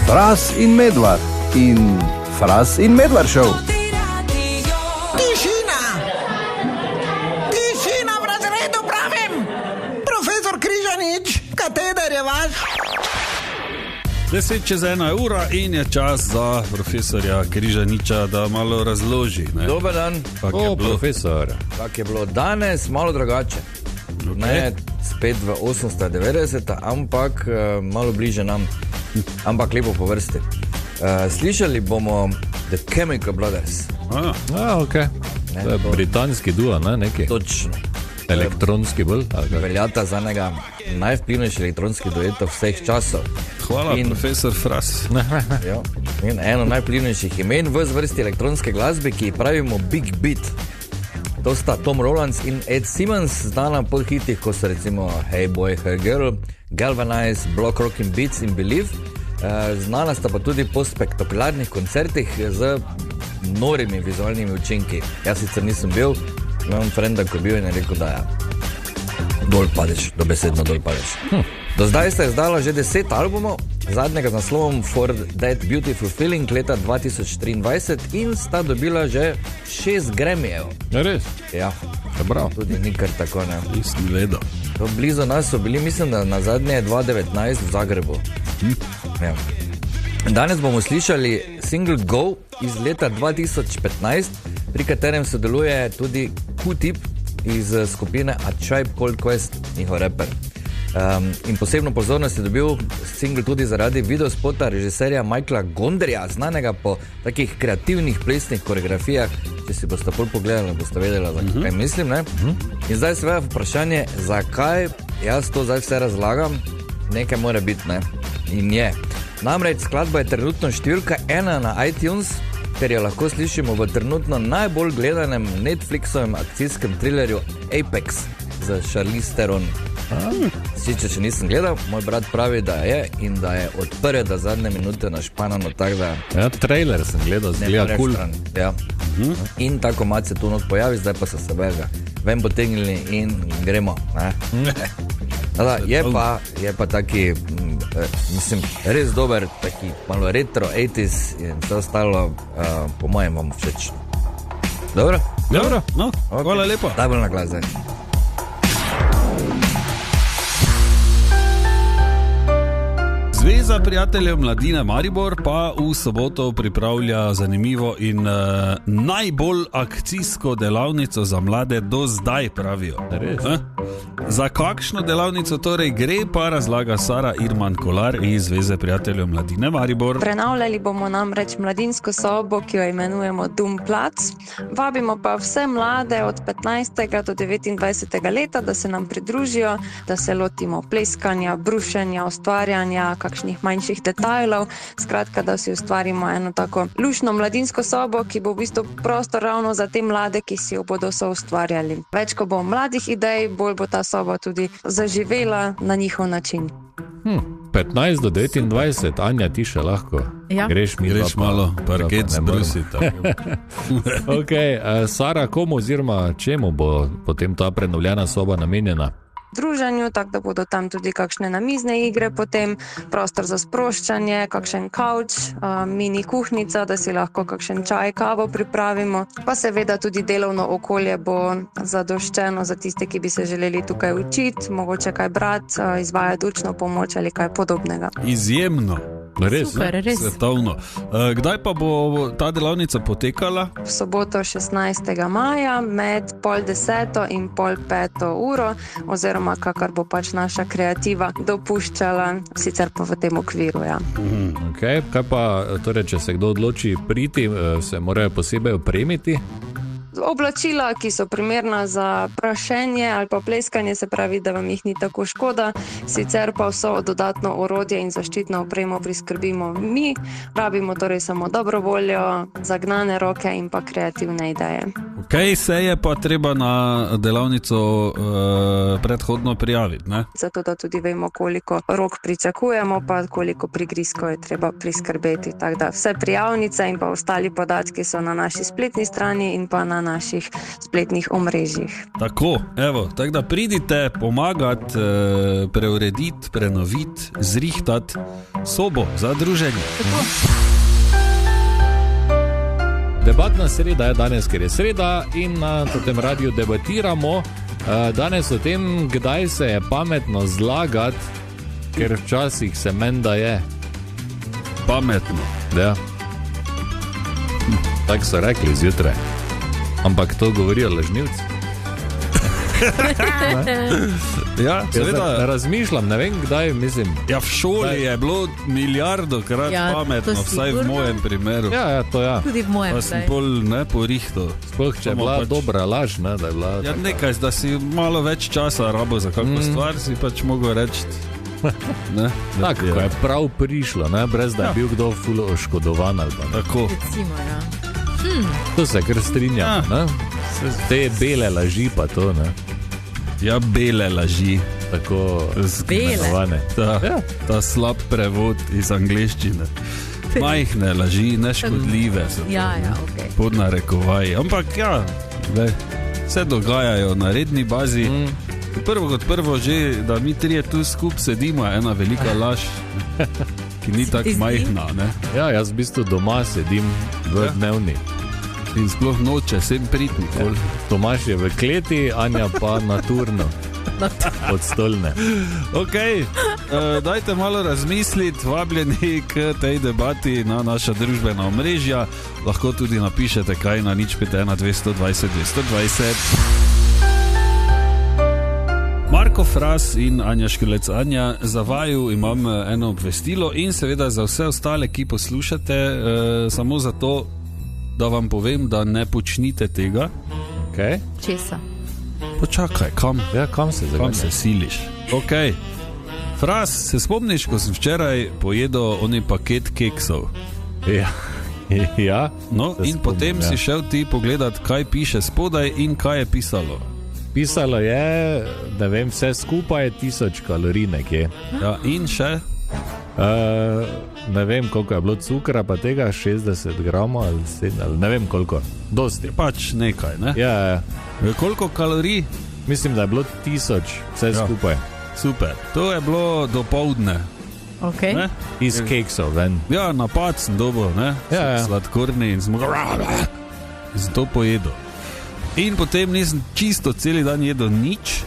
Fras in Medvard in Fras in Medvard Show. Tišina! Tišina v razredu, pravim! Profesor Križanič, kateder je vaš? 10:01 ura in je čas za profesorja Križaniča, da malo razloži. Ne? Dober dan. Profesor. Kak je bilo danes, malo drugače. Okay. Ne, spet v 890, ampak malo bliže nam, ampak lepo po vrsti. Slišali bomo The Chemical Brothers. Ok. To je britanski duo, ne, neki? Točno. Elektronski bolj? Veljata za enega najvplivnejših elektronskih duetov vseh časov. Hvala, profesor Fras. Ja, in eno najvplivnejših imen v zvrsti elektronske glasbe, ki pravimo Big Beat. To sta Tom Rowlands in Ed Simmons, znana po hitih, ko so recimo Hey Boy, Hey Girl, Galvanize, Block Rockin' Beats in Believe. Znana sta pa tudi po spektakularnih koncertih z norimi vizualnimi učinki. Jaz sicer nisem bil, imam frenda, ko je bil in je rekel, da ja, dol padeš, dobesedno dol padeš. Do zdaj sta izdala že 10 albumov, zadnjega z naslovom For That Beautiful Feeling leta 2023 in sta dobila že 6 Grammyjev. Ja, res? Ja, prav. Tudi ni kar tako, ne. Nisem vedel. Blizu nas so bili, mislim, da na zadnje 2019 v Zagrebu. Ja. Danes bomo slišali single Go iz leta 2015, pri katerem sodeluje tudi Q-Tip iz skupine A Tribe Called Quest, njihov raper. In posebno pozornost je dobil single tudi zaradi videospota režiserja Michaela Gonderja, znanega po takih kreativnih plesnih koreografijah. Če si boste pol pogledali, boste vedeli, za kaj mislim, ne? In zdaj seveda vprašanje, zakaj jaz to zdaj vse razlagam, nekaj mora biti, ne? In je. Namreč skladba je trenutno številka 1 na iTunes, ker jo lahko slišimo v trenutno najbolj gledanem Netflixovem akcijskem trilerju Apex z Charlize Theron. Sicer, če nisem gledal, moj brat pravi, da je in da je od prve do zadnje minute našpanano tako, da... Ja, trailer sem gledal, zgleda cool. Ja. In ta komad se tu not pojavi, zdaj pa so se ven potegnili in gremo. Je pa taki, mislim, res dober, taki malo retro, 80s in vse ostalo, po mojem vam všeč. Dobro? Dobro, no, okay. Hvala lepo. Daj bolj na glas zdaj. Zveza prijateljev Mladine Maribor pa v soboto pripravlja zanimivo in najbolj akcijsko delavnico za mlade do zdaj, pravijo. Za kakšno delavnico torej gre, pa razlaga Sara Irman Kolar iz Zveze prijateljev Mladine Maribor. Prenavljali bomo namreč mladinsko sobo, ki jo imenujemo Dum Plac. Vabimo pa vse mlade od 15. do 29. leta, da se nam pridružijo, da se lotimo pleskanja, brušenja, ustvarjanja, kakšnih manjših detajlov, skratka, da si ustvarimo eno tako lušno mladinsko sobo, ki bo v bistvu prostor ravno za te mlade, ki si jo bodo soustvarjali. Več, ko bo mladih idej, bolj bo ta soba tudi zaživela na njihov način. 15 do 29, Anja, ti še lahko. Ja. Greš malo parket zbrusiti. Ok, Sara, komu oziroma čemu bo potem ta prenovljena soba namenjena? Druženju, tako da bodo tam tudi kakšne namizne igre, potem prostor za sproščanje, kakšen kavč, mini kuhnica, da si lahko kakšen čaj, kavo pripravimo, pa seveda tudi delovno okolje bo zadoščeno za tiste, ki bi se želeli tukaj učiti, mogoče kaj brati, izvajati učno pomoč ali kaj podobnega. Izjemno. Res, super, res. Svetovno. Kdaj pa bo ta delavnica potekala? V soboto 16. maja med 9:30 in 4:30 uro, oziroma kakor bo pač naša kreativa dopuščala, sicer pa v tem okviru, ja. Ok, kaj pa, torej, če se kdo odloči priti, se morajo posebej opremiti? Oblačila, ki so primerna za prašenje ali pa pleskanje, se pravi, da vam jih ni tako škoda, sicer pa vso dodatno orodje in zaščitno opremo priskrbimo mi, rabimo torej samo dobro voljo, zagnane roke in pa kreativne ideje. Kaj se je pa treba na delavnico predhodno prijaviti, ne? Zato, da tudi vemo, koliko rok pričakujemo, pa koliko prigrizkov je treba priskrbeti. Tako da vse prijavnice in pa ostali podatki so na naši spletni strani in pa na naših spletnih omrežjih. Tako, evo, tako da pridite pomagati, preurediti, prenoviti, zrihtati sobo za druženje. Debatna sreda je danes, ker je sreda in na tem radiju debatiramo danes o tem, kdaj se je pametno zlagati, ker včasih se menda je. Pametno. Ja. Tako so rekli zjutraj. Ampak to govorijo lažnivci. Ja, seveda. Razmišljam, ne vem kdaj, mislim. Ja, v šoli je bilo milijardokrat pametno, vsaj v mojem primeru. Ja, to ja. Tudi v mojem. Pa sem pol porihtal. Sploh, če je bila dobra laž, ne, da je bila... Ja, nekaj, da si malo več časa rabo za kakšno stvar, si pač mogel reči. Tako, ko je prav prišlo, ne, brez da je bil kdo ful oškodovan ali pa. Tako. Recimo, ja. To se kar strinjam, ne? Te bele laži pa to, ne? Ja, bele laži. Tako bele. Ta slab prevod iz angleščine. Majhne laži, neškodljive so to. Ja, ok. Pod narekovaji. Ampak ja, se dogajajo na redni bazi. Prvo kot prvo že, da mi trije tu skup sedimo, je ena velika laž, ki ni tako majhna, ne? Ja, jaz v bistvu doma sedim v dnevni. In sploh noče, sem prit nikoli. Tomaž je v kleti, Anja pa naturno. Od stolne. Ok, dajte malo razmisliti, vabljeni k tej debati na naša družbena omrežja. Lahko tudi napišete kaj na 051 220 220. Marko Fras in Anja Škrlec. Anja, za vaju imam eno obvestilo in seveda za vse ostale, ki poslušate, samo zato, da vam povem, da ne počnite tega. Okay. Česa? Počakaj, kam? Ja, kam se zaganja? Kam se siliš? Ok. Fras, se spomniš, ko sem včeraj pojedel oni paket keksov? Ja. Ja. No, in potem si šel ti pogledat, kaj piše spodaj in kaj je pisalo. Pisalo je, da vem, vse skupaj 1000 kalorij nekje. Ja, in še? Ne vem, koliko je bilo cukra, pa tega 60 gramov ali 7, ali ne vem koliko. Dosti. Pač nekaj, ne? Ja. Koliko kalorij? Mislim, da je bilo 1000 vse skupaj. Super. To je bilo dopoldne. Okay. Iz keksov ven. Ja, napad sem dobil, ne? Ja. Sladkorni in sem to pojedel. In potem nisem čisto celi dan jedel nič.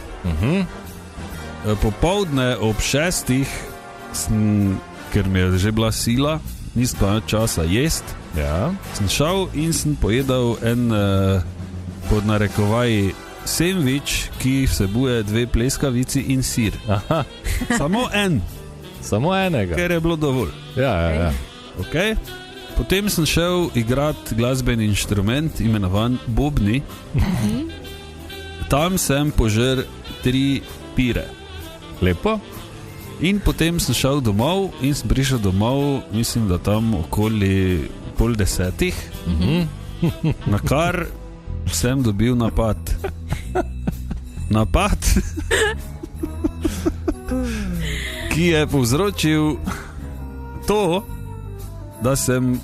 Popoldne ob 6 sem, ker mi je že bila sila, nisem pa časa jest, sem šel in sem pojedel en pod narekovaji sendvič, ki vsebuje 2 pleskavici in sir. Aha. Samo en. Samo enega. Ker je bilo dovolj. Ja. Okay. Potem sem šel igrati glasbeni inštrument, imenovan bobni. Tam sem požrl 3 pire. Lepo. In potem sem šel domov in sem prišel domov, mislim, da tam okoli 9:30. Na kar sem dobil napad. Napad, ki je povzročil to, da sem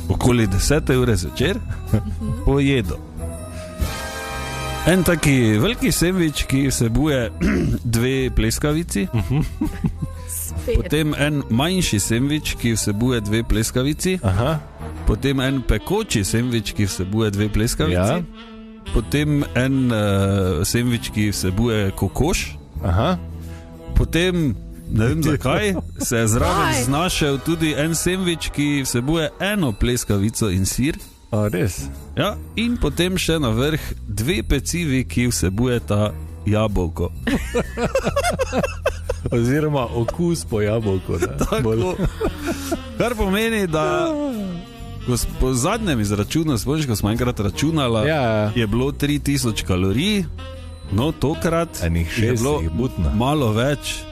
okoli 10. ure zvečer pojedel en taki veliki sendvič, ki vsebuje 2 pleskavici, potem en manjši sendvič, ki vsebuje 2 pleskavici, potem en pekoči sendvič, ki vsebuje 2 pleskavici, potem en sendvič, ki vsebuje kokoš, potem ne vem zakaj, se je zraven znašel tudi en sendvič, ki vsebuje 1 pleskavico in sir. A, res? Ja, in potem še na vrh 2 pecivi, ki vsebujeta jabolko. Oziroma okus po jabolku. Tako. Kar pomeni, da po zadnjem izračunu, spomniš, ko smo enkrat računala, je bilo 3000 kalorij, no tokrat je bilo malo več.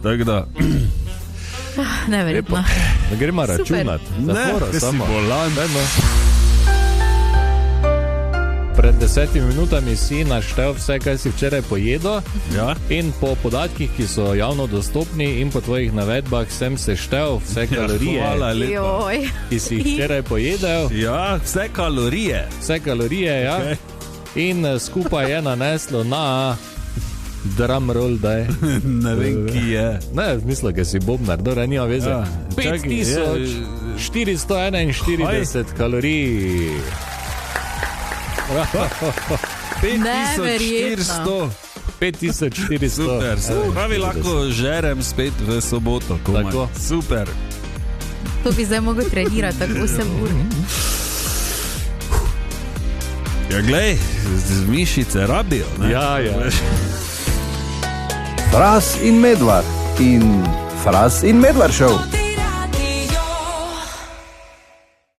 Tako da neverjetno. Da gremo računati. Ne, si bolan. pred 10 minutami si naštel vse, kaj si včeraj pojedel. Ja. In po podatkih, ki so javno dostopni in po tvojih navedbah, sem seštel vse kalorije, Joj. ki si jih včeraj pojedel. Ja, vse kalorije. Vse kalorije, ja. Okay. In skupaj je naneslo na drumroll, daj. Ne vem, ki je. Ne, mislim, da si bobnar, dobra, nima veze. Ja, čakaj, 5441 kalorij. 5400. 5400. Super, se pravi, lahko žerem spet v soboto. Komaj. Tako. Super. To bi zdaj mogel trenirati, tako 8 ur. Ja, glej, mišice rabijo. Ne? Ja, ja. Fras in Medvard in Fras in Medvard show.